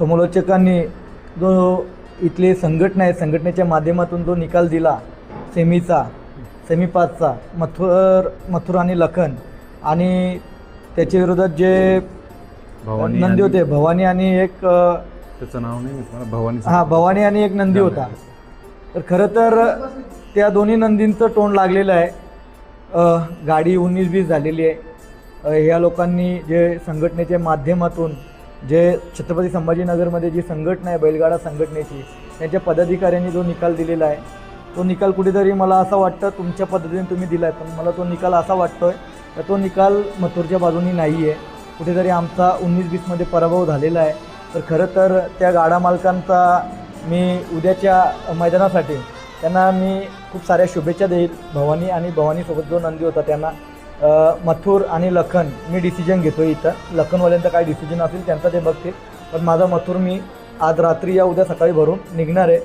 समालोचकांनी जो इथली संघटना आहे संघटनेच्या माध्यमातून जो निकाल दिला सेमी 5चा मथुर आणि लखन आणि त्याच्या विरोधात जे नंदी होते भवानी आणि एक त्याचं नाव नाही भवानी भवानी आणि एक नंदी होता. तर खरं तर त्या दोन्ही नंदींचं तोंड लागलेलं आहे. गाडी 19-20 झालेली आहे. ह्या लोकांनी जे संघटनेच्या माध्यमातून जे छत्रपती संभाजीनगरमध्ये जी संघटना आहे बैलगाडा संघटनेची त्यांच्या पदाधिकाऱ्यांनी जो निकाल दिलेला आहे तो निकाल कुठेतरी मला असं वाटतं तुमच्या पद्धतीने तुम्ही दिला आहे, पण मला तो निकाल असा वाटतो आहे तर तो निकाल मथुरच्या बाजूनी नाही आहे. कुठेतरी आमचा 19-20मध्ये पराभव झालेला आहे. तर खरं तर त्या गाडा मालकांचा मी उद्याच्या मैदानासाठी त्यांना मी खूप साऱ्या शुभेच्छा देईल. भवानीसोबत जो नंदी होता त्यांना मथुर आणि लखन मी डिसिजन घेतो इथं. लखनवाल्यांचा काय डिसिजन असेल त्यांचा ते बघतील, पण माझा मथुर मी आज रात्री या उद्या सकाळी भरून निघणार आहे.